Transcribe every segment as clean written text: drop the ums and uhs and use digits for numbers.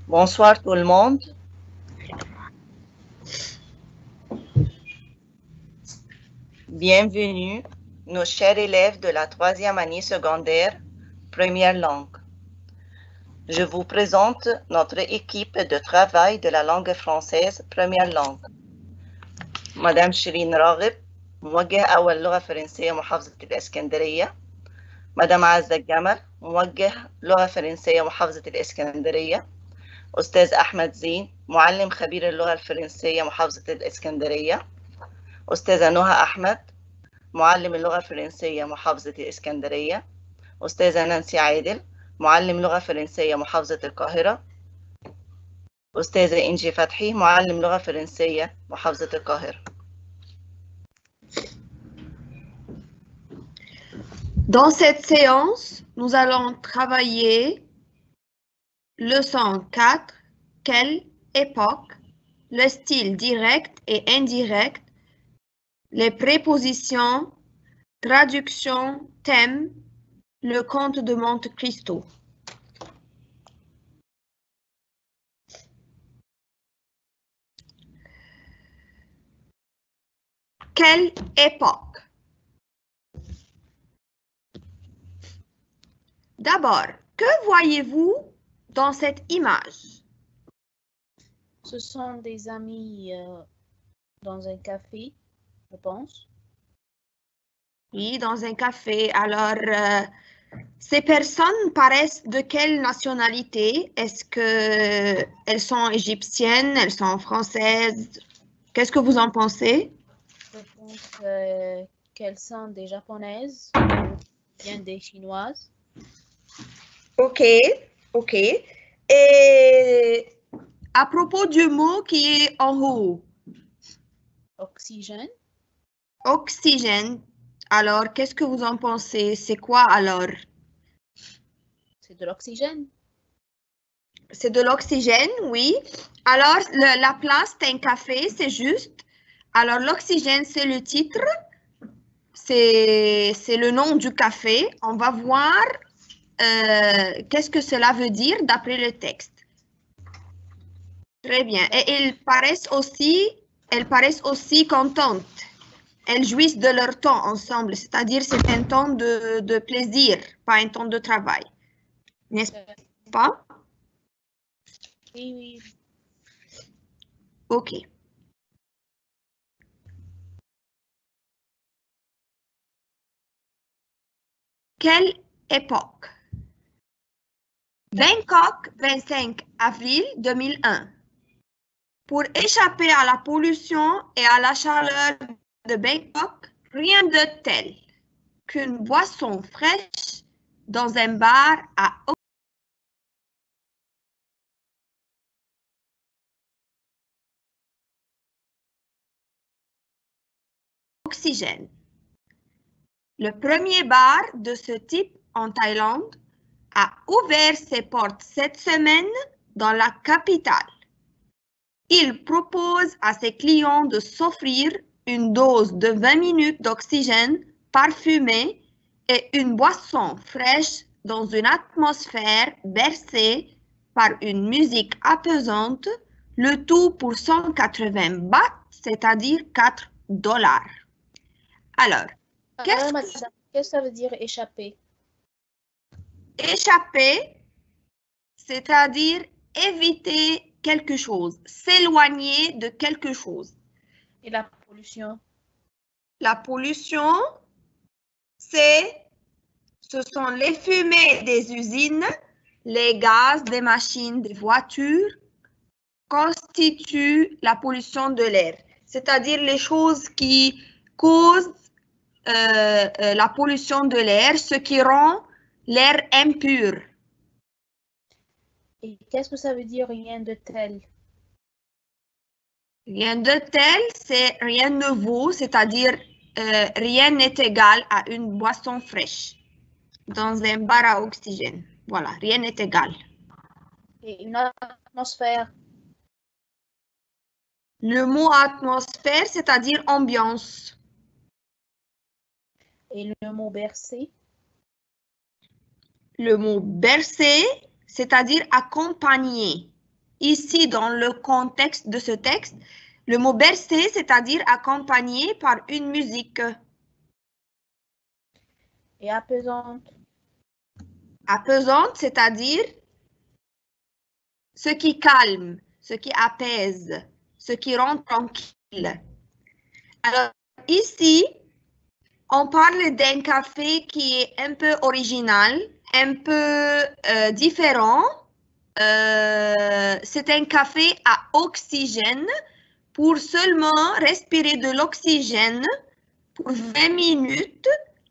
Bonsoir tout le monde. Bienvenue, nos chers élèves de la 3e année secondaire, première langue. Je vous présente notre équipe de travail de la langue française, première langue. مدام شيرين راغب، موجه أول لغة فرنسية محافظة الإسكندرية. مدام عزة الجمل، موجه لغة فرنسية محافظة الإسكندرية. أستاذ أحمد زين، معلم خبير اللغة الفرنسية محافظة الإسكندرية. أستاذة نهى أحمد، معلم اللغة الفرنسية محافظة الإسكندرية. أستاذة نانسي عادل، معلم لغة فرنسية محافظة القاهرة. أستاذة إنجي فتحي، معلم لغة فرنسية محافظة القاهرة. Dans cette séance, nous allons travailler leçon 4, quelle époque, le style direct et indirect, les prépositions, traduction, thème, le conte de Monte Cristo. Quelle époque? D'abord, que voyez-vous dans cette image? Ce sont des amis dans un café, je pense. Oui, dans un café. Alors, ces personnes paraissent de quelle nationalité? Est-ce qu'elles sont égyptiennes, elles sont françaises? Qu'est-ce que vous en pensez? Je pense qu'elles sont des japonaises ou bien des chinoises. Ok, ok. Et à propos du mot qui est en haut, Oxygène. oxygène. Alors, qu'est-ce que vous en pensez? C'est quoi alors? C'est de l'oxygène. C'est de l'oxygène, oui. Alors, la place d'un café, c'est juste. Alors, l'oxygène, c'est le titre. C'est le nom du café. On va voir qu'est-ce que cela veut dire d'après le texte. Très bien. Et elles paraissent aussi contentes. Elles jouissent de leur temps ensemble, c'est-à-dire c'est un temps de plaisir, pas un temps de travail. N'est-ce pas? Oui, oui. Ok. Quelle époque? Bangkok, 25 avril 2001. Pour échapper à la pollution et à la chaleur de Bangkok, rien de tel qu'une boisson fraîche dans un bar à oxygène. Le premier bar de ce type en Thaïlande a ouvert ses portes cette semaine dans la capitale. Il propose à ses clients de s'offrir une dose de 20 minutes d'oxygène parfumé et une boisson fraîche dans une atmosphère bercée par une musique apaisante, le tout pour 180 bahts, c'est-à-dire 4 dollars. Alors, Qu'est-ce que ça veut dire échapper? Échapper, c'est-à-dire éviter quelque chose, s'éloigner de quelque chose. Et la pollution? La pollution, ce sont les fumées des usines, les gaz des machines, des voitures, constituent la pollution de l'air, c'est-à-dire les choses qui causent la pollution de l'air, ce qui rend l'air impur. Et qu'est-ce que ça veut dire rien de tel? Rien de tel, c'est rien ne vaut, c'est-à-dire rien n'est égal à une boisson fraîche dans un bar à oxygène. Voilà, rien n'est égal. Et une atmosphère? Le mot atmosphère, c'est-à-dire ambiance. Et le mot bercé? Le mot bercé, c'est-à-dire accompagné. ici, dans le contexte de ce texte, le mot bercer, c'est-à-dire accompagné par une musique. Et apaisante. Apaisante, c'est-à-dire ce qui calme, ce qui apaise, ce qui rend tranquille. Alors, ici, on parle d'un café qui est un peu original, un peu différent. C'est un café à oxygène pour seulement respirer de l'oxygène pour 20 minutes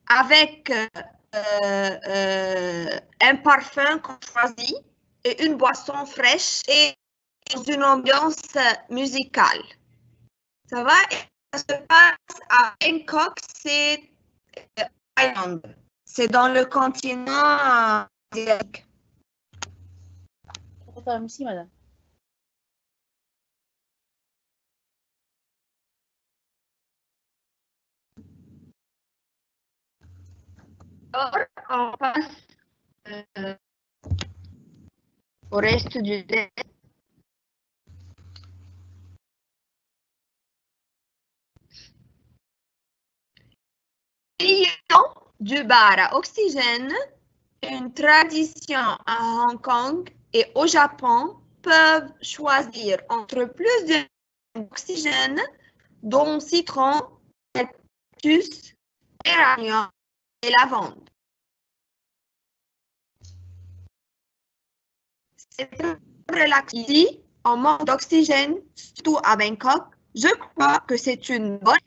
avec un parfum qu'on choisit et une boisson fraîche et dans une ambiance musicale. Ça va? Et ça se passe à Bangkok, c'est Thaïlande. C'est dans le continent asiatique. Ici, madame. Alors, on passe au reste du texte. Les clients du bar à oxygène, une tradition à Hong Kong et au Japon, peuvent choisir entre plusieurs oxygènes, dont citron, eucalyptus, géranium et lavande. C'est très relaxant en manque d'oxygène, surtout à Bangkok. Je crois que c'est une bonne.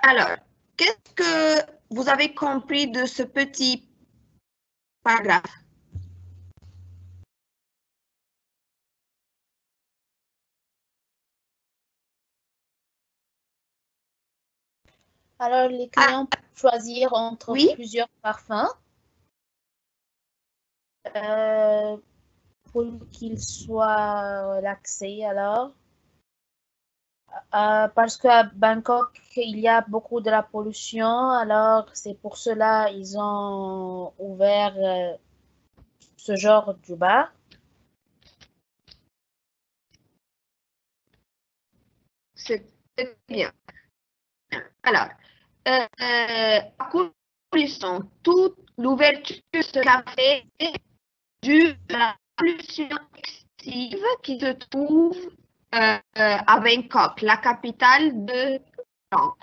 Alors, qu'est-ce que vous avez compris de ce petit paragraphe? Alors, les clients peuvent choisir entre plusieurs parfums pour qu'ils soient relaxés. Alors, parce qu'à Bangkok, il y a beaucoup de la pollution. Alors, c'est pour cela ils ont ouvert ce genre de bar. C'est bien. Alors, à condition toute l'ouverture de ce café due à la pollution excessive qui se trouve à Bangkok, la capitale de Thaïlande.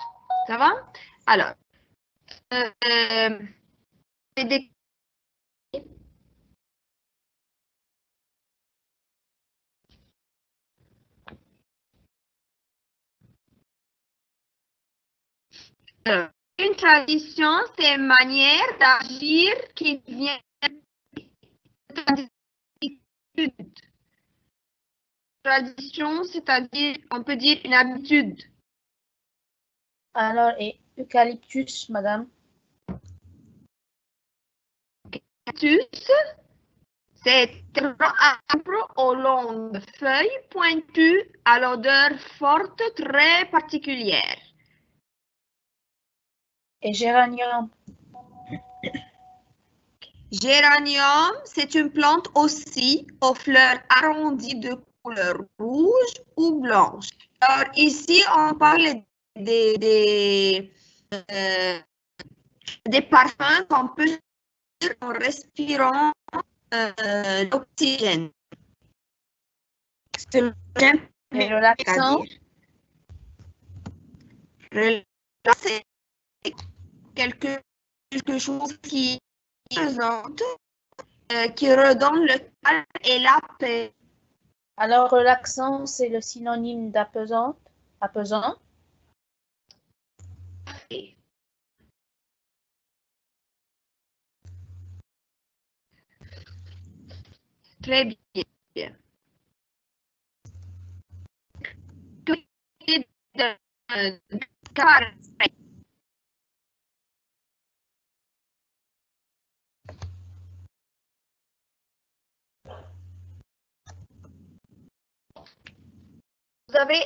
Ça va? Alors, une tradition, c'est une manière d'agir qui vient d'habitude. Tradition, c'est-à-dire, on peut dire une habitude. Alors, et eucalyptus, madame? Eucalyptus, c'est un arbre aux longues feuilles pointues à l'odeur forte très particulière. Et géranium? Géranium, c'est une plante aussi aux fleurs arrondies de couleur rouge ou blanche. Alors ici, on parle des parfums qu'on peut sentir en respirant l'oxygène. C'est relaxant. Relaxer, quelque chose qui présente, qui redonne le calme et la paix. Alors, relaxant, c'est le synonyme d'apaisant. Apaisant. Très bien. Vous avez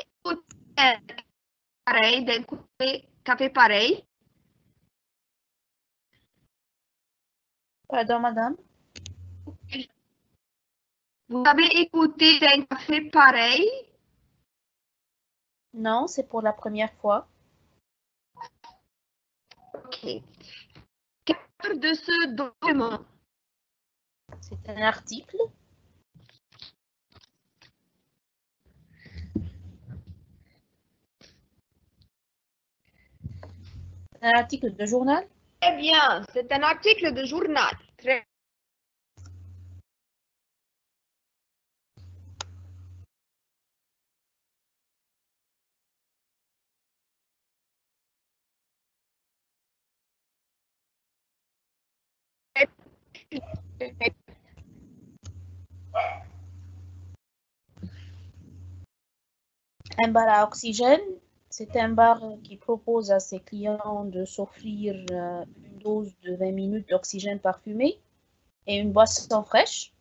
pareil, d'un café pareil. Pardon, madame? Vous avez écouté d'un café pareil? Non, c'est pour la première fois. Ok. Quelle de ce document? C'est un article. Un article de journal. Très bien, c'est un article de journal. Très Un bar à oxygène, c'est un bar qui propose à ses clients de s'offrir une dose de 20 minutes d'oxygène parfumé et une boisson fraîche.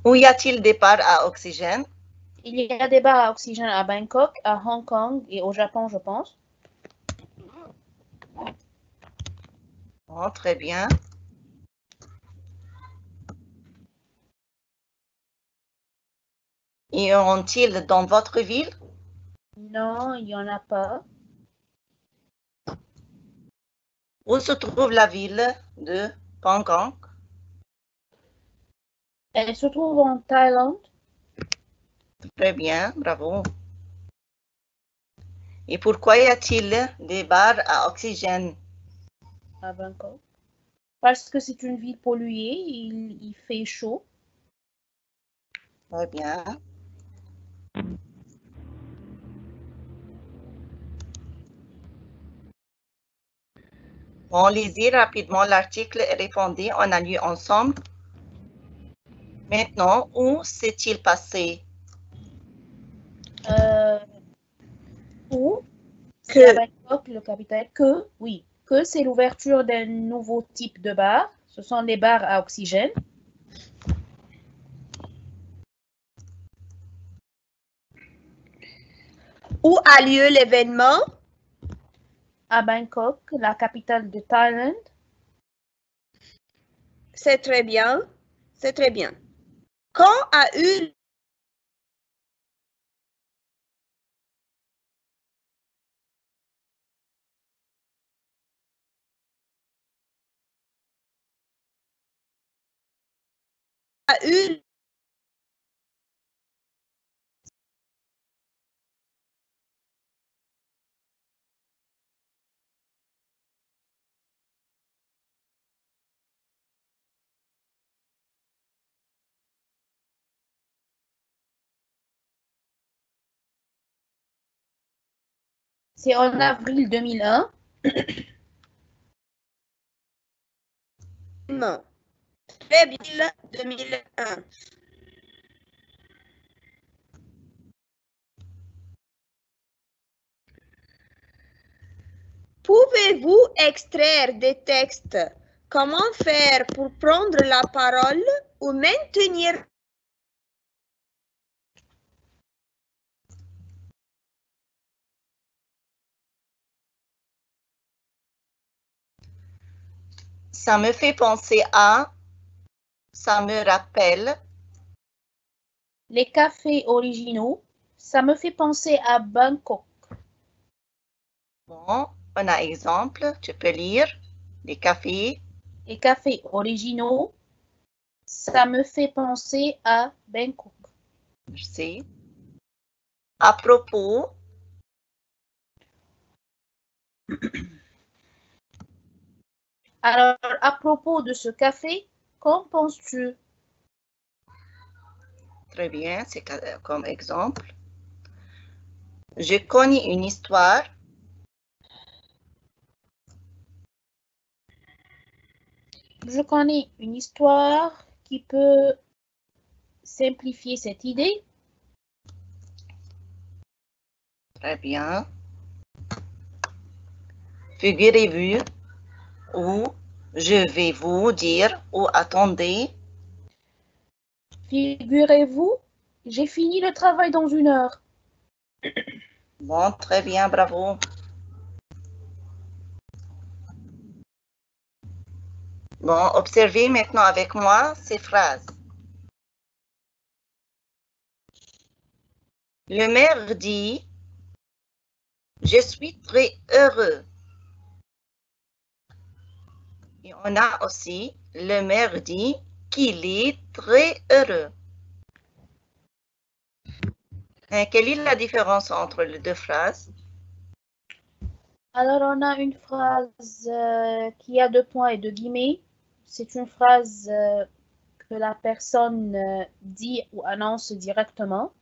Où y a-t-il des bars à oxygène? Il y a des bars à oxygène à Bangkok, à Hong Kong et au Japon, je pense. Oh, très bien. Y en a-t-il dans votre ville? Non, il n'y en a pas. Où se trouve la ville de Bangkok? Elle se trouve en Thaïlande. Très bien, bravo. Et pourquoi y a-t-il des bars à oxygène? À Bangkok. Parce que c'est une ville polluée, il fait chaud. Très bien. Bon, lisez rapidement l'article et répondez. On a lu ensemble. Maintenant, où s'est-il passé? Où? Que. C'est à Bangkok, le capitale. Oui, que c'est l'ouverture d'un nouveau type de bar. Ce sont les bars à oxygène. Où a lieu l'événement? À Bangkok, la capitale de Thaïlande. C'est très bien. C'est très bien. Quand a eu eu C'est en avril 2001. Non. Très bien, 2001. Pouvez-vous extraire des textes? Comment faire pour prendre la parole ou maintenir? Ça me fait penser à, ça me rappelle. Les cafés originaux, ça me fait penser à Bangkok. Bon, on a exemple, tu peux lire. Les cafés. Les cafés originaux, ça me fait penser à Bangkok. Merci. À propos. Alors, à propos de ce café, qu'en penses-tu? Très bien, c'est comme exemple. Je connais une histoire. Je connais une histoire qui peut simplifier cette idée. Très bien. Figurez-vous ou Je vais vous dire ou attendez. Figurez-vous, j'ai fini le travail dans 1 heure. Bon, très bien, bravo. Bon, observez maintenant avec moi ces phrases. Le maire dit « Je suis très heureux ». Et on a aussi le maire dit qu'il est très heureux. Quelle est la différence entre les deux phrases? Alors, on a une phrase qui a 2 points et 2 guillemets. C'est une phrase que la personne dit ou annonce directement.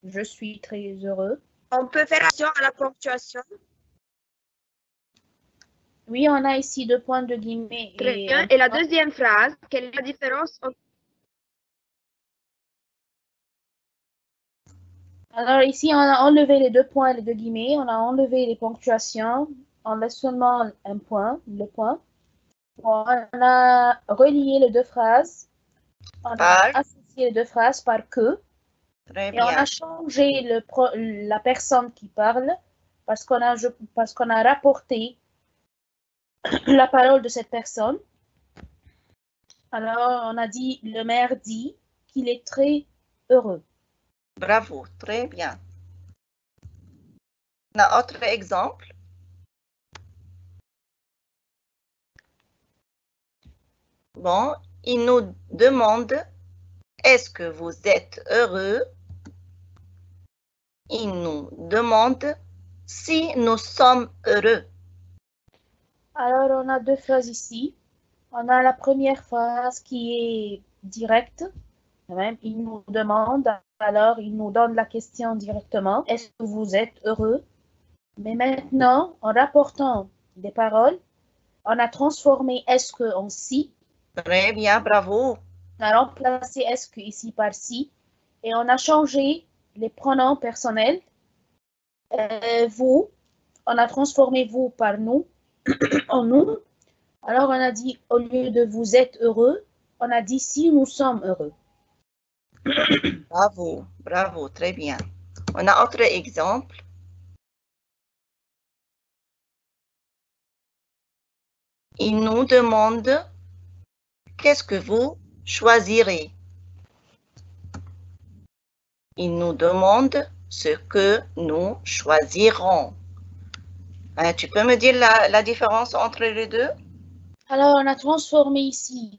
Je suis très heureux. On peut faire attention à la ponctuation. Oui, on a ici 2 points, 2 guillemets. Très bien. Et la deuxième phrase, quelle est la différence entre... Alors ici, on a enlevé les 2 points et les 2 guillemets. On a enlevé les ponctuations. On laisse seulement un point, le point. On a relié les 2 phrases. On a associé les 2 phrases par que. Très bien. Et on a changé la personne qui parle parce qu'on a rapporté la parole de cette personne. Alors, on a dit, le maire dit qu'il est très heureux. Bravo, très bien. Un autre exemple. Bon, il nous demande « Est-ce que vous êtes heureux ?» Il nous demande si nous sommes heureux. Alors, on a 2 phrases ici. On a la première phrase qui est directe. Il nous demande, alors il nous donne la question directement. Est-ce que vous êtes heureux? Mais maintenant, en rapportant des paroles, on a transformé est-ce que en si. Très bien, bravo. On a remplacé est-ce que ici par si. Et on a changé les pronoms personnels. Vous, on a transformé vous par nous, en nous. Alors on a dit, au lieu de vous êtes heureux, on a dit si nous sommes heureux. Bravo, bravo, très bien. On a autre exemple. Il nous demande qu'est-ce que vous choisirez. Il nous demande ce que nous choisirons. Tu peux me dire la différence entre les deux? Alors, on a transformé ici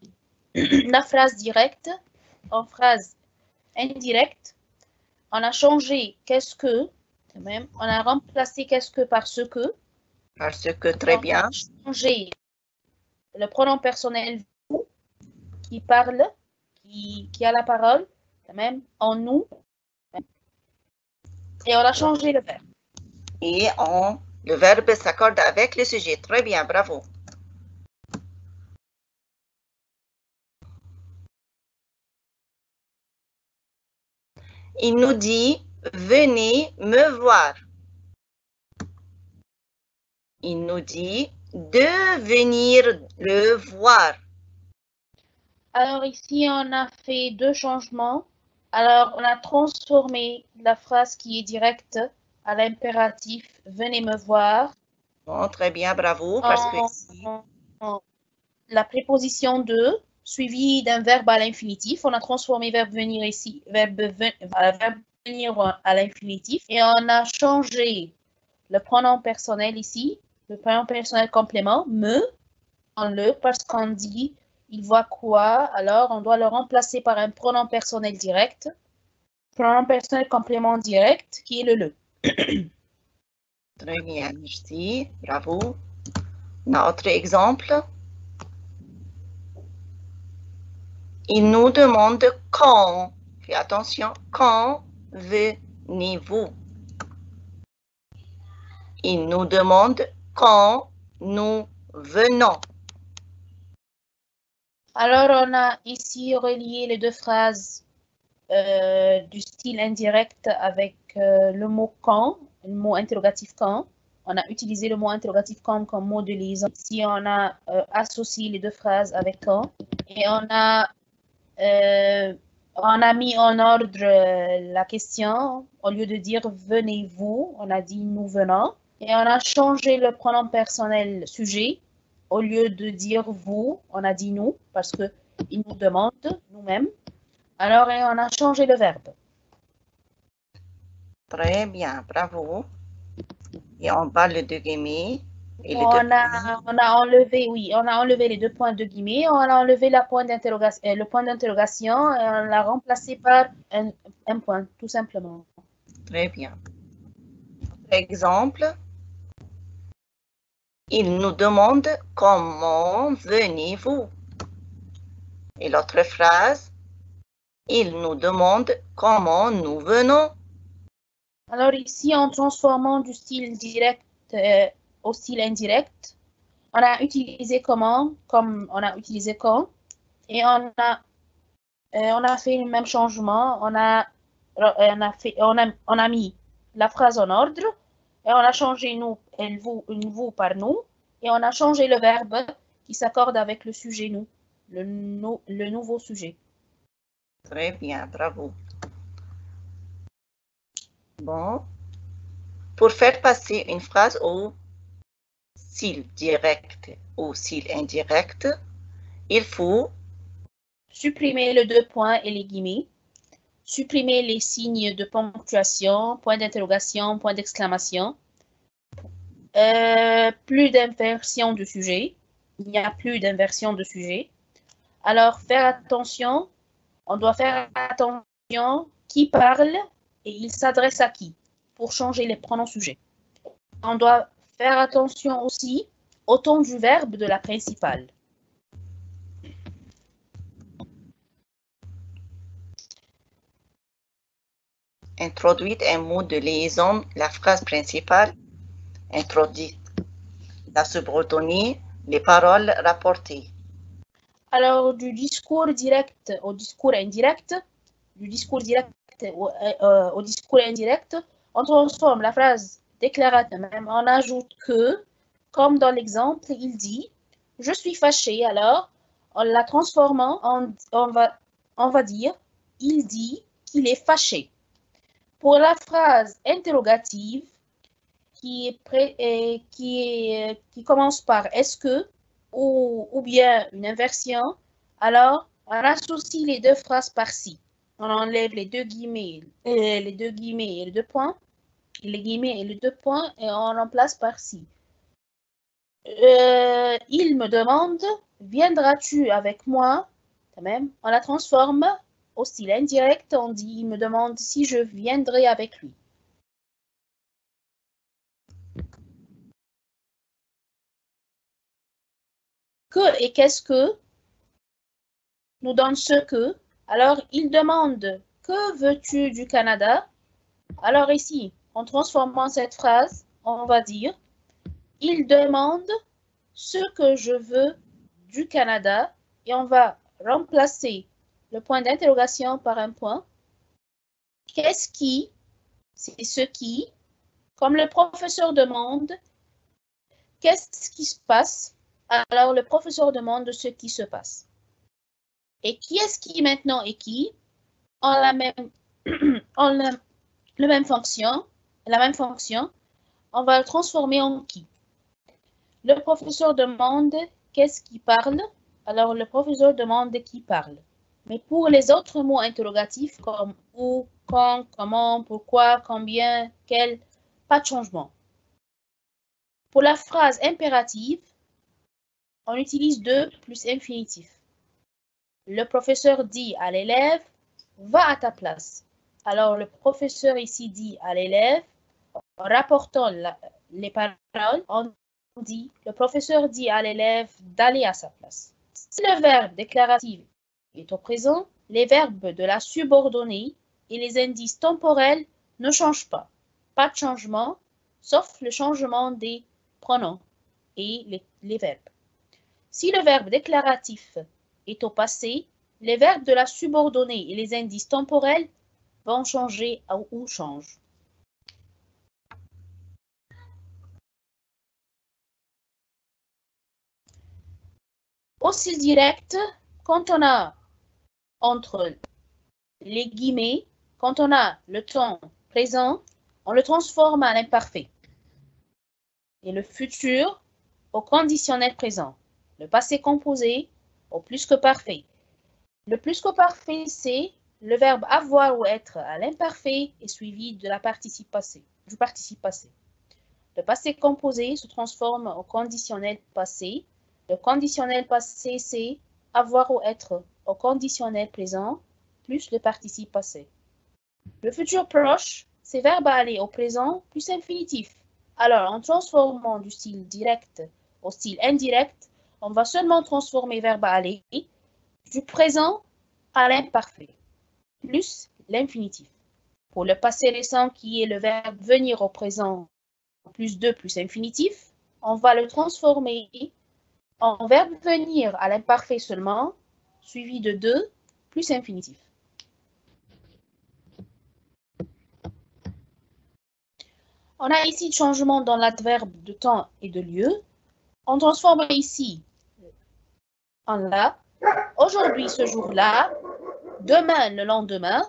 la phrase directe en phrase indirecte. On a changé qu'est-ce que, même. On a remplacé qu'est-ce que par ce que. Parce que, très bien. On a changé le pronom personnel vous, qui parle, qui a la parole, même, en nous. Et on a changé le verbe. Et le verbe s'accorde avec le sujet. Très bien, bravo. Il nous dit, venez me voir. Il nous dit de venir le voir. Alors ici, on a fait 2 changements. Alors, on a transformé la phrase qui est directe à l'impératif « Venez me voir ». Bon, très bien, bravo. Parce que ici... La préposition de, suivie d'un verbe à l'infinitif. On a transformé verbe venir ici, verbe venir à l'infinitif. Et on a changé le pronom personnel ici, le pronom personnel complément, me, en le, parce qu'on dit il voit quoi, alors on doit le remplacer par un pronom personnel direct, pronom personnel complément direct, qui est le. Très bien, merci, bravo. Notre exemple. Il nous demande quand. Fais attention, quand venez-vous? Il nous demande quand nous venons. Alors, on a ici relié les 2 phrases du style indirect avec le mot quand, le mot interrogatif quand. on a utilisé le mot interrogatif comme mot de liaison. Ici, on a associé les deux phrases avec quand. Et on a mis en ordre la question. Au lieu de dire venez-vous, on a dit nous venons. Et on a changé le pronom personnel sujet. Au lieu de dire vous, on a dit nous, parce qu'il nous demande nous-mêmes. Alors, et on a changé le verbe. Très bien, bravo. Et on parle de guillemets. Et On a enlevé les deux points de guillemets, on a enlevé le point d'interrogation et on l'a remplacé par un point, tout simplement. Très bien. Exemple, il nous demande comment venez-vous. Et l'autre phrase, il nous demande comment nous venons. Alors ici, en transformant du style direct au style indirect, on a utilisé comment, comme on a utilisé quand, et on a fait le même changement. On a mis la phrase en ordre et on a changé nous et vous par nous et on a changé le verbe qui s'accorde avec le sujet nous, le nouveau sujet. Très bien, bravo. Bon, pour faire passer une phrase au style direct ou style indirect, il faut supprimer les deux points et les guillemets, supprimer les signes de ponctuation, point d'interrogation, point d'exclamation, plus d'inversion de sujet, il n'y a plus d'inversion de sujet. Alors, faire attention, on doit faire attention qui parle et il s'adresse à qui pour changer les pronoms sujets. On doit faire attention aussi au ton du verbe de la principale. introduire un mot de liaison, la phrase principale, introduire la subordonnée, les paroles rapportées. Alors, du discours direct au discours indirect, du discours direct au discours indirect, on transforme la phrase déclarative même, on ajoute que, comme dans l'exemple, il dit « Je suis fâché », alors en la transformant, on va dire « Il dit qu'il est fâché ». Pour la phrase interrogative, qui commence par « Est-ce que ?» ou bien une inversion, alors on associe les deux phrases par si. On enlève les deux guillemets et les deux points, les guillemets et les deux points, et on remplace par si. Il me demande, viendras-tu avec moi? Quand même, on la transforme au style indirect, on dit, il me demande si je viendrai avec lui. Que et qu'est-ce que nous donne ce que. Alors, il demande « Que veux-tu du Canada ?» Alors ici, en transformant cette phrase, on va dire « Il demande ce que je veux du Canada » et on va remplacer le point d'interrogation par un point. Qu'est-ce qui? C'est ce qui. Comme le professeur demande « Qu'est-ce qui se passe ?» Alors, le professeur demande ce qui se passe. Et qui est-ce qui maintenant et qui ont la même fonction, on va le transformer en qui. Le professeur demande qu'est-ce qui parle, alors le professeur demande qui parle. Mais pour les autres mots interrogatifs comme où, quand, comment, pourquoi, combien, quel, pas de changement. Pour la phrase impérative, on utilise 2 plus infinitif. Le professeur dit à l'élève, va à ta place. Alors, le professeur ici dit à l'élève, en rapportant les paroles, on dit, le professeur dit à l'élève d'aller à sa place. Si le verbe déclaratif est au présent, les verbes de la subordonnée et les indices temporels ne changent pas. Pas de changement, sauf le changement des pronoms et les verbes. Si le verbe déclaratif est au passé, les verbes de la subordonnée et les indices temporels vont changer ou changent. Au style direct, quand on a entre les guillemets, quand on a le temps présent, on le transforme à l'imparfait. Et le futur au conditionnel présent. Le passé composé au plus que parfait. Le plus que parfait, c'est le verbe avoir ou être à l'imparfait et suivi de la participe passé, du participe passé. Le passé composé se transforme au conditionnel passé. Le conditionnel passé, c'est avoir ou être au conditionnel présent plus le participe passé. Le futur proche, c'est verbe à aller au présent plus infinitif. Alors, en transformant du style direct au style indirect, on va seulement transformer verbe à aller du présent à l'imparfait, plus l'infinitif. Pour le passé récent, qui est le verbe venir au présent, plus 2 plus infinitif, on va le transformer en verbe venir à l'imparfait seulement, suivi de 2 plus infinitif. On a ici le changement dans l'adverbe de temps et de lieu. On transforme ici en là, aujourd'hui ce jour-là, demain le lendemain,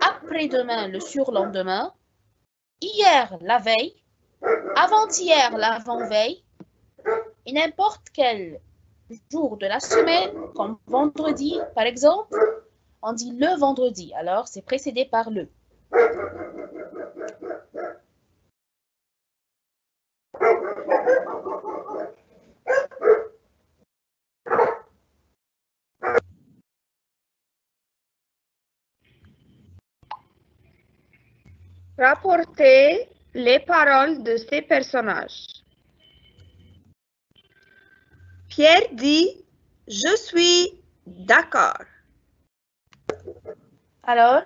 après-demain le surlendemain, hier la veille, avant-hier l'avant-veille, et n'importe quel jour de la semaine, comme vendredi par exemple, on dit le vendredi, alors c'est précédé par le. Rapportez les paroles de ces personnages. Pierre dit « Je suis d'accord ». Alors,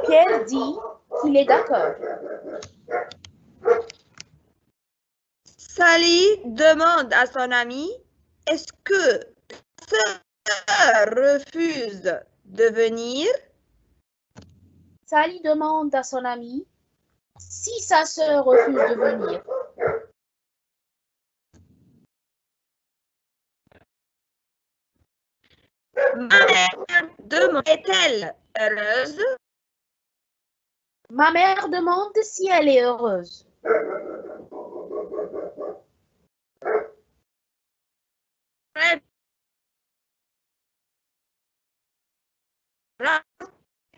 Pierre dit qu'il est d'accord. Sally demande à son ami « Est-ce que ta sœur refuse de venir ?» Sally demande à son ami si sa sœur refuse de venir. Ma mère demande est-elle heureuse? Ma mère demande si elle est heureuse.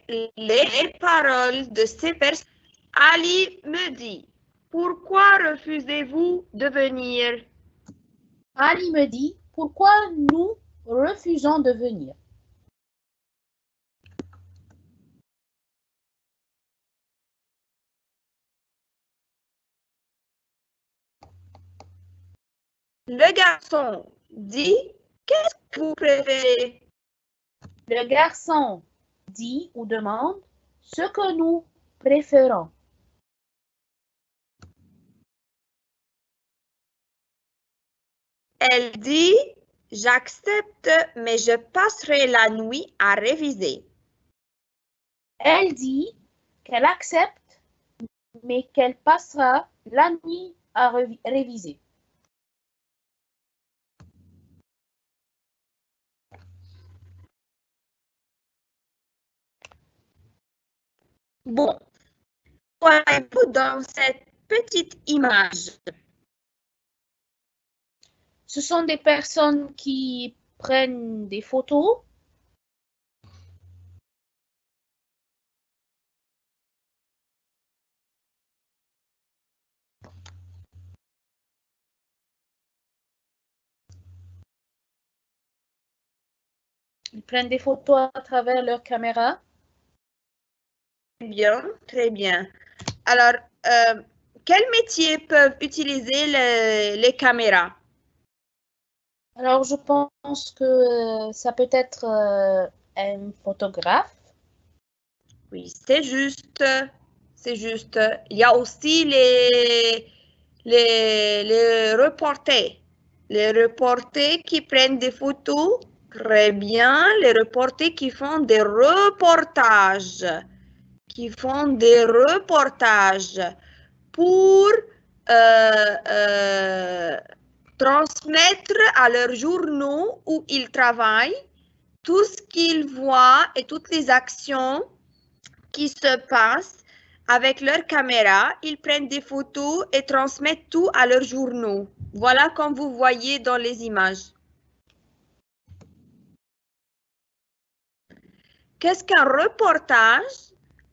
Les paroles de ces personnes. Ali me dit « Pourquoi refusez-vous de venir ?» Ali me dit pourquoi nous refusons de venir. Le garçon dit « Qu'est-ce que vous préférez ?» Le garçon dit ou demande ce que nous préférons. Elle dit « J'accepte, mais je passerai la nuit à réviser. » Elle dit qu'elle accepte, mais qu'elle passera la nuit à réviser. Bon, voyez-vous dans cette petite image? Ce sont des personnes qui prennent des photos. Ils prennent des photos à travers leur caméra. Bien, très bien. Alors, quels métiers peuvent utiliser les caméras? Alors, je pense que ça peut être un photographe. Oui, c'est juste. C'est juste. Il y a aussi les reporters. Les reporters qui prennent des photos. Très bien. Les reporters qui font des reportages. Qui font des reportages pour transmettre à leurs journaux où ils travaillent tout ce qu'ils voient et toutes les actions qui se passent avec leur caméra. Ils prennent des photos et transmettent tout à leurs journaux. Voilà comme vous voyez dans les images. Qu'est-ce qu'un reportage?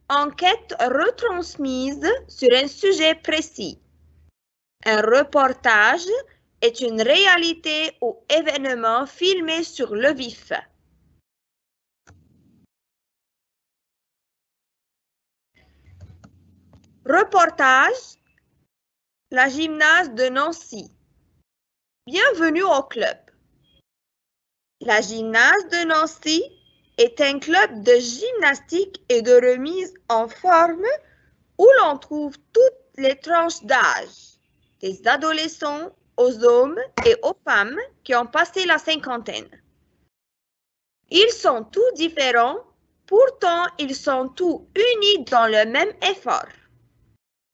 Enquête retransmise sur un sujet précis. Un reportage est une réalité ou événement filmé sur le vif. Reportage, la gymnase de Nancy. Bienvenue au club. La gymnase de Nancy est un club de gymnastique et de remise en forme où l'on trouve toutes les tranches d'âge, des adolescents aux hommes et aux femmes qui ont passé la cinquantaine. Ils sont tous différents, pourtant ils sont tous unis dans le même effort.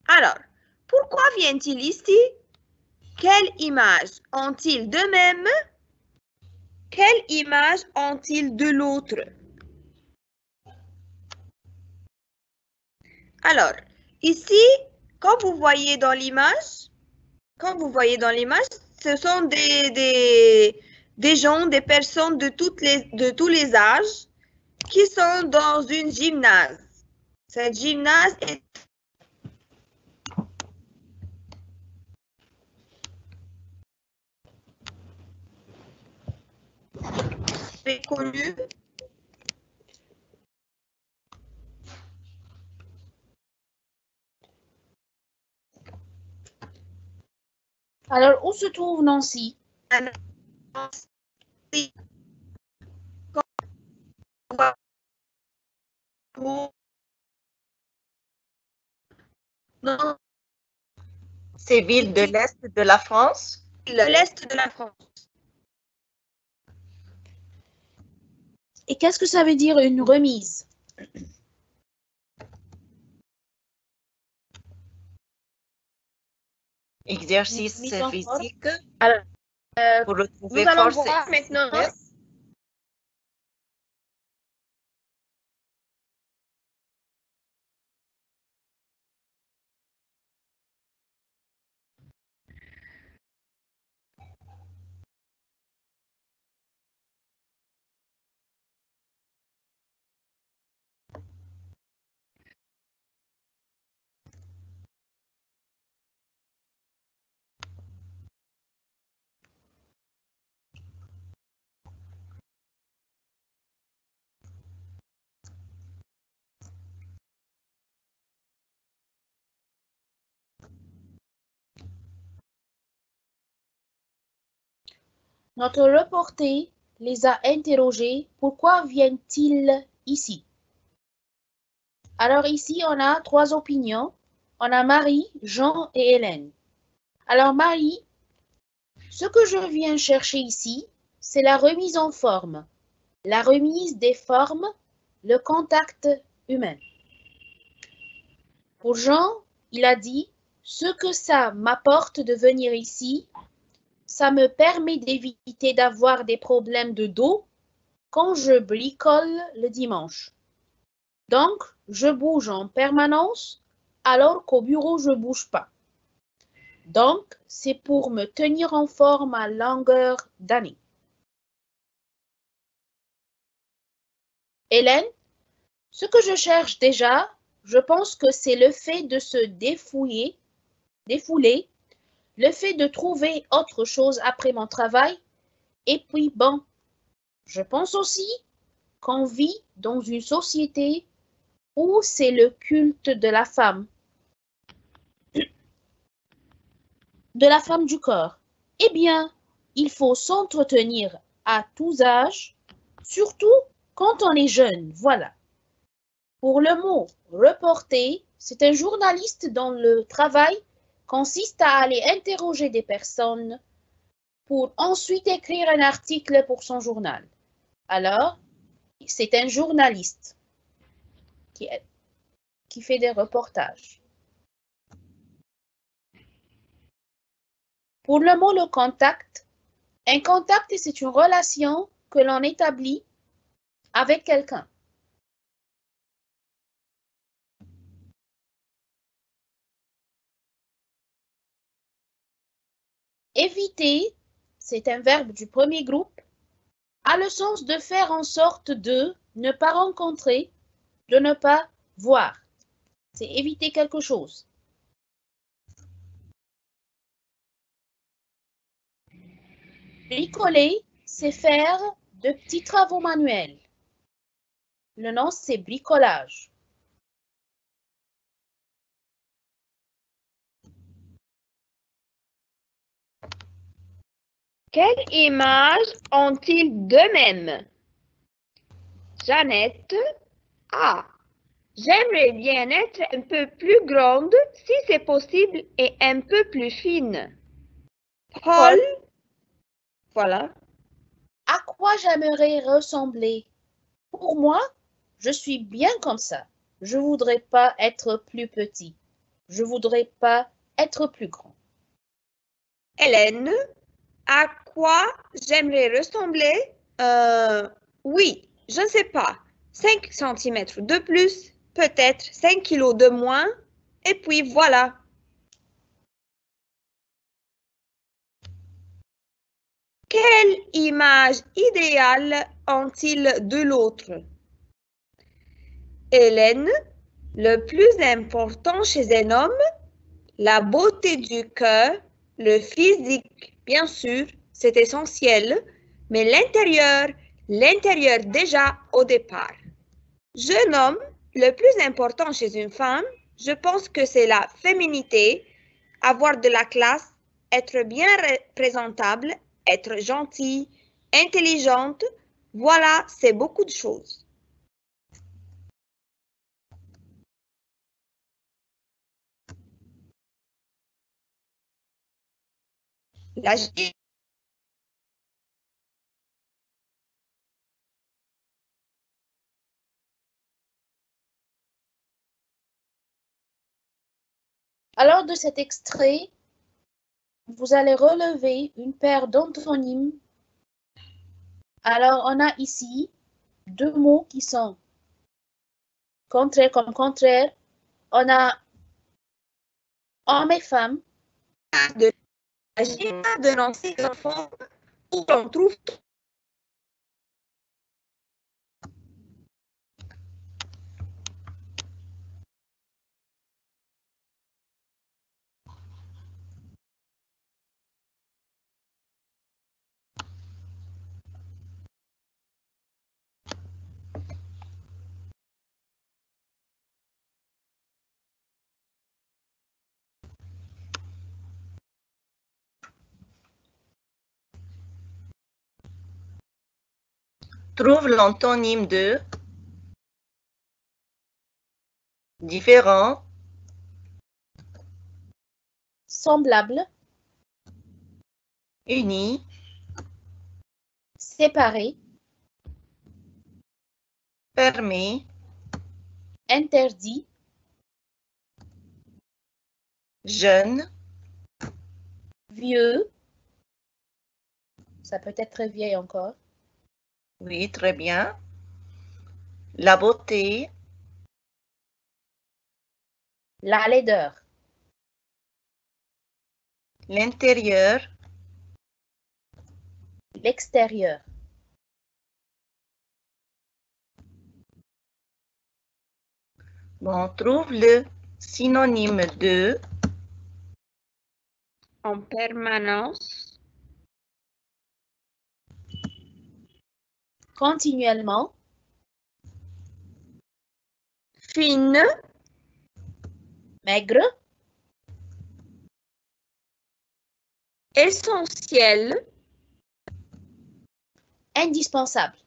Alors, pourquoi viennent-ils ici? Quelle image ont-ils d'eux-mêmes? Quelle image ont-ils de l'autre? Alors, ici, comme vous voyez dans l'image, ce sont des gens, des personnes de tous les âges qui sont dans une gymnase. Cette gymnase est très connue. Alors, où se trouve Nancy? C'est ville de l'Est de la France? L'Est de la France. Et qu'est-ce que ça veut dire une remise? Exercice Mise en forme. physique Alors, pour nous retrouver allons force voir et maintenant. stress. Notre reporter les a interrogés. Pourquoi viennent-ils ici? Alors ici, on a 3 opinions. On a Marie, Jean et Hélène. Alors Marie, ce que je viens chercher ici, c'est la remise en forme, la remise des formes, le contact humain. Pour Jean, il a dit, ce que ça m'apporte de venir ici, ça me permet d'éviter d'avoir des problèmes de dos quand je bricole le dimanche. Donc, je bouge en permanence alors qu'au bureau, je ne bouge pas. Donc, c'est pour me tenir en forme à longueur d'année. Hélène, ce que je cherche déjà, je pense que c'est le fait de se défouler, le fait de trouver autre chose après mon travail. Et puis, bon, je pense aussi qu'on vit dans une société où c'est le culte de la femme du corps. Eh bien, il faut s'entretenir à tous âges, surtout quand on est jeune, voilà. Pour le mot reporter, c'est un journaliste dont le travail consiste à aller interroger des personnes pour ensuite écrire un article pour son journal. Alors, c'est un journaliste qui fait des reportages. Pour le mot le contact, un contact, c'est une relation que l'on établit avec quelqu'un. Éviter, c'est un verbe du premier groupe, a le sens de faire en sorte de ne pas rencontrer, de ne pas voir. C'est éviter quelque chose. Bricoler, c'est faire de petits travaux manuels. Le nom, c'est bricolage. Quelle image ont-ils d'eux-mêmes? Jeannette. Ah, j'aimerais bien être un peu plus grande si c'est possible et un peu plus fine. Paul. Voilà. À quoi j'aimerais ressembler? Pour moi, je suis bien comme ça. Je voudrais pas être plus petit. Je voudrais pas être plus grand. Hélène. À quoi j'aimerais ressembler? Oui, je ne sais pas. 5 cm de plus, peut-être 5 kg de moins, et puis voilà. Quelle image idéale ont-ils de l'autre? Hélène, le plus important chez un homme, la beauté du cœur, le physique, bien sûr, c'est essentiel, mais l'intérieur déjà au départ. Jeune homme, le plus important chez une femme, je pense que c'est la féminité, avoir de la classe, être bien présentable, être gentille, intelligente. Voilà, c'est beaucoup de choses. La Alors, de cet extrait, vous allez relever une paire d'antonymes. Alors, on a ici deux mots qui sont contraires comme contraire. On a homme et femme. de l'agenda de l'ancien enfant où l'on trouve Trouve l'antonyme de différent, Semblable, uni, séparé, permis, interdit, jeune, vieux. Ça peut être vieille encore. oui, très bien. La beauté, La laideur, l'intérieur, l'extérieur. bon, trouve le synonyme de en permanence, Continuellement, fine, maigre, essentiel, indispensable.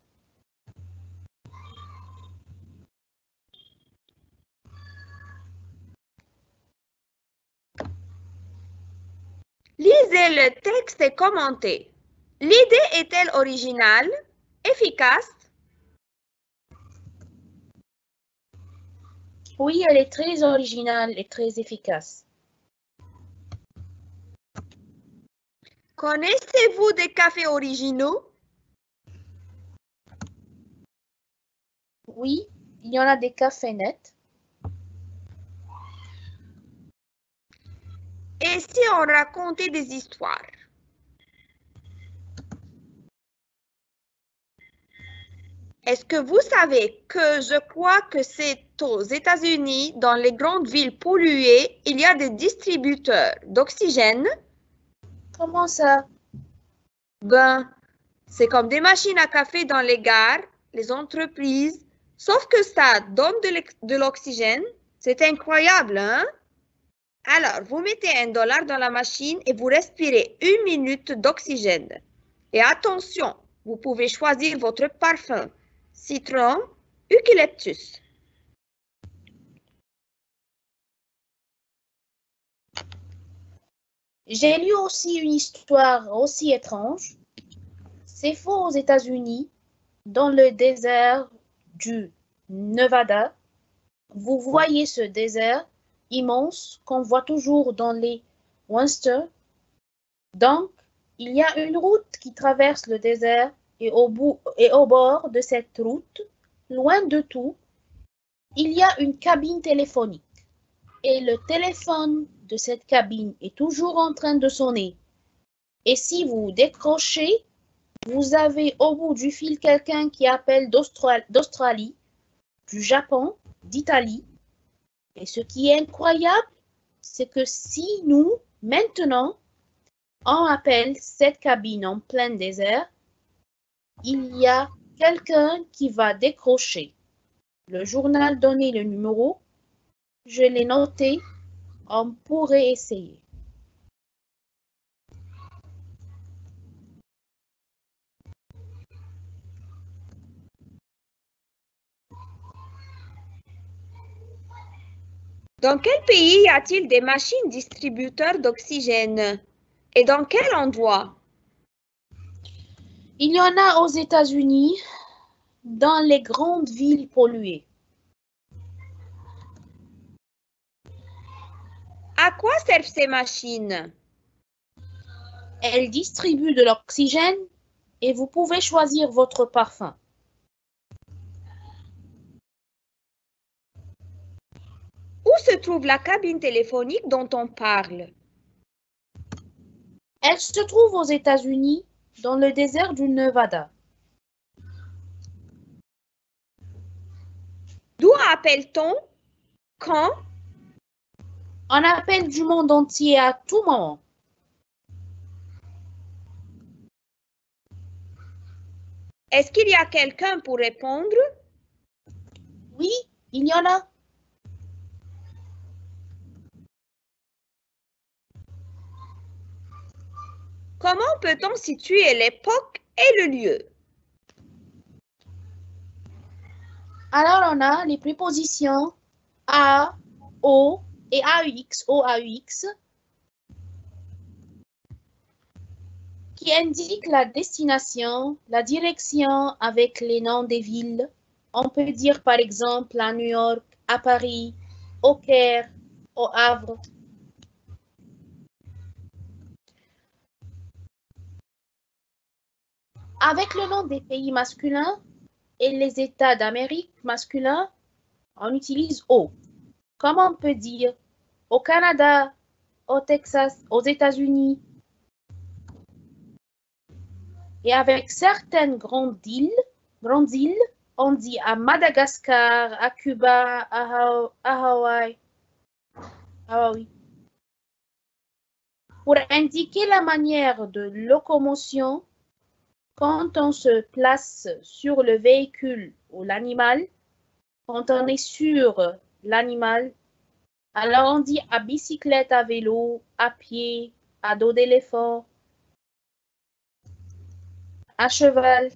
lisez le texte et commentez. L'idée est-elle originale, efficace? Oui, elle est très originale et très efficace. Connaissez-vous des cafés originaux? Oui, il y en a des cafés nets. Et si on racontait des histoires? Est-ce que vous savez que je crois que c'est aux États-Unis, dans les grandes villes polluées, il y a des distributeurs d'oxygène? Comment ça? Ben, c'est comme des machines à café dans les gares, les entreprises, sauf que ça donne de l'oxygène. C'est incroyable, hein? Alors, vous mettez $1 dans la machine et vous respirez 1 minute d'oxygène. Et attention, vous pouvez choisir votre parfum, citron, eucalyptus. J'ai lu aussi une histoire aussi étrange. C'est faux aux États-Unis, dans le désert du Nevada. Vous voyez ce désert immense qu'on voit toujours dans les westerns. Donc, il y a une route qui traverse le désert et au bord de cette route, loin de tout, il y a une cabine téléphonique. Et le téléphone de cette cabine est toujours en train de sonner. Et si vous décrochez, vous avez au bout du fil quelqu'un qui appelle d'Australie, du Japon, d'Italie. Et ce qui est incroyable, c'est que si nous, maintenant, on appelle cette cabine en plein désert, il y a quelqu'un qui va décrocher. Le journal donnait le numéro, je l'ai noté, on pourrait essayer. Dans quel pays y a-t-il des machines distributeurs d'oxygène? Et dans quel endroit? Il y en a aux États-Unis, dans les grandes villes polluées. À quoi servent ces machines? Elles distribuent de l'oxygène et vous pouvez choisir votre parfum. Où se trouve la cabine téléphonique dont on parle? Elle se trouve aux États-Unis, dans le désert du Nevada. D'où appelle-t-on? Quand? On appelle du monde entier à tout moment. Est-ce qu'il y a quelqu'un pour répondre? Oui, il y en a. Comment peut-on situer l'époque et le lieu? Alors on a les prépositions à, au et AUX, OAUX, qui indiquent la destination, la direction avec les noms des villes. On peut dire par exemple à New York, à Paris, au Caire, au Havre. Avec le nom des pays masculins et les États d'Amérique masculins, on utilise au. Comme on peut dire au Canada, au Texas, aux États-Unis. Et avec certaines grandes îles, on dit à Madagascar, à Cuba, à Hawaï. Pour indiquer la manière de locomotion, quand on se place sur le véhicule ou l'animal, quand on est sur l'animal, alors on dit à bicyclette, à vélo, à pied, à dos d'éléphant, à cheval.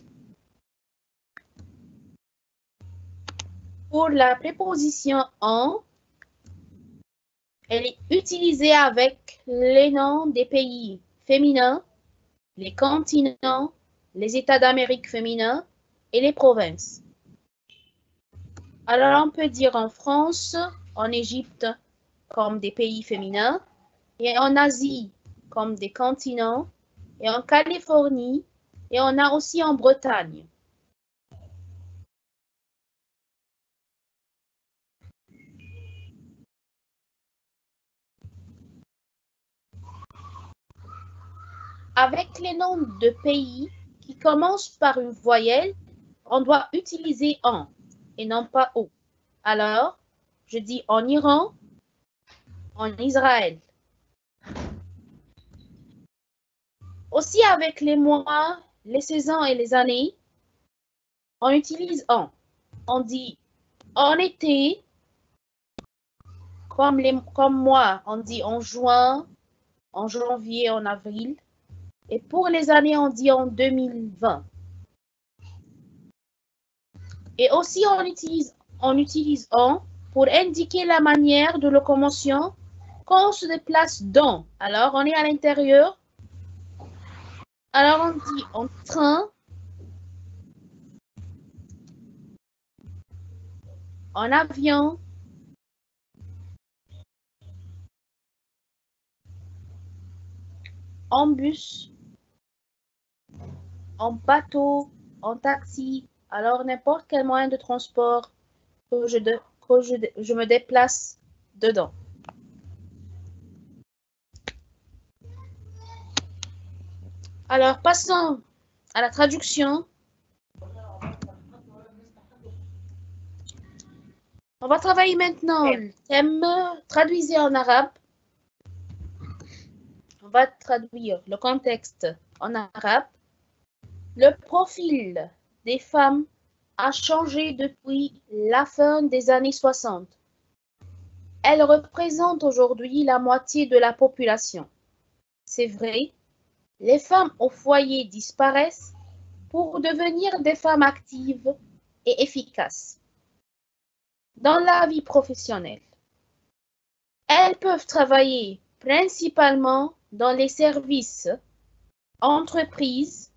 Pour la préposition en, elle est utilisée avec les noms des pays féminins, les continents, les États d'Amérique féminins et les provinces. Alors on peut dire en France, en Égypte comme des pays féminins et en Asie comme des continents et en Californie, et on a aussi en Bretagne. Avec les noms de pays qui commencent par une voyelle, on doit utiliser en et non pas o. Alors, je dis en Iran, en Israël. Aussi avec les mois, les saisons et les années, on utilise en. On dit en été, comme moi, on dit en juin, en janvier, en avril. Et pour les années, on dit en 2020. Et aussi, on utilise en pour indiquer la manière de locomotion quand on se déplace dans. Alors, on est à l'intérieur. Alors, on dit en train, en avion, en bus, en bateau, en taxi. Alors, n'importe quel moyen de transport que je me déplace dedans. Alors, passons à la traduction. On va travailler maintenant le thème traduisez en arabe. On va traduire le contexte en arabe. Le profil des femmes a changé depuis la fin des années 60. Elles représentent aujourd'hui la moitié de la population. C'est vrai, les femmes au foyer disparaissent pour devenir des femmes actives et efficaces dans la vie professionnelle. Elles peuvent travailler principalement dans les services, entreprises,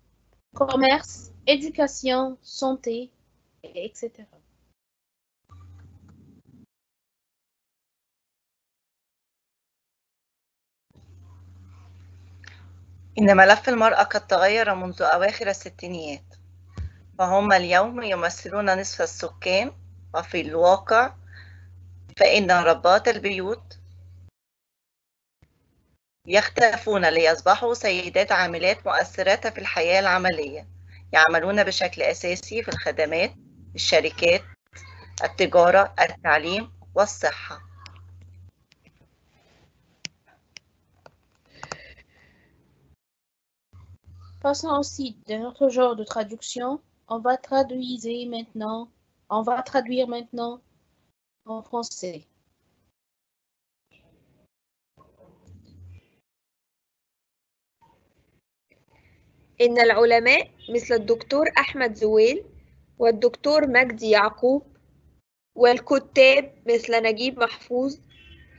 commerce, éducation, santé, etc. إن ملف المرأة قد تغير منذ أواخر الستينيات، فهم اليوم يمثلون نصف السكان، وفي الواقع فإن ربات البيوت يختفون ليصبحوا سيدات عاملات مؤثرات في الحياة العملية، يعملون بشكل أساسي في الخدمات، الشركات، التجارة، التعليم والصحة. Passons aussi d'un autre genre de traduction. On va traduire maintenant en français. إن العلماء مثل الدكتور أحمد زويل والدكتور مجدي يعقوب والكتاب مثل نجيب محفوظ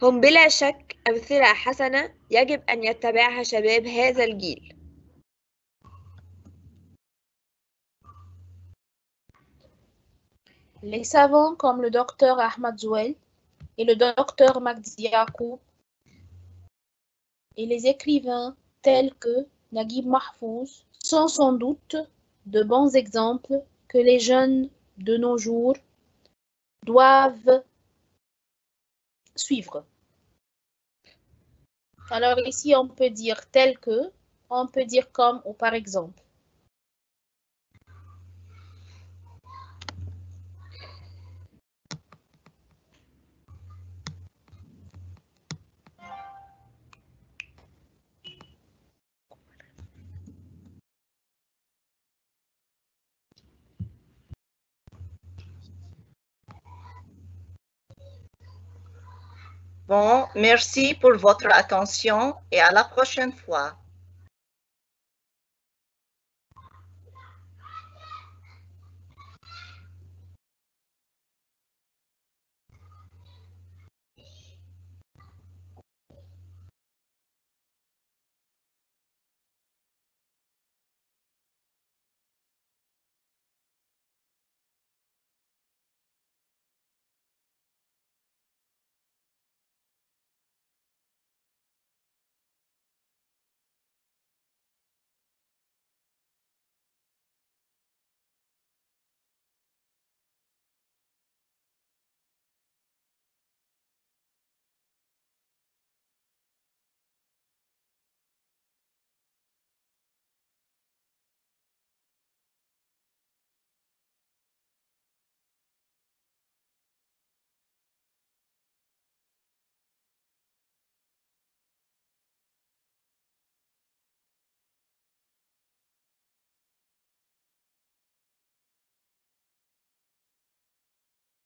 هم بلا شك أمثلة حسنة يجب أن يتبعها شباب هذا الجيل. Les savants comme le docteur Ahmad Zouel et le docteur Magdi Yacoub et les écrivains tels que Naguib Mahfouz sont sans doute de bons exemples que les jeunes de nos jours doivent suivre. Alors ici, on peut dire tel que, on peut dire comme ou par exemple. Bon, merci pour votre attention et à la prochaine fois.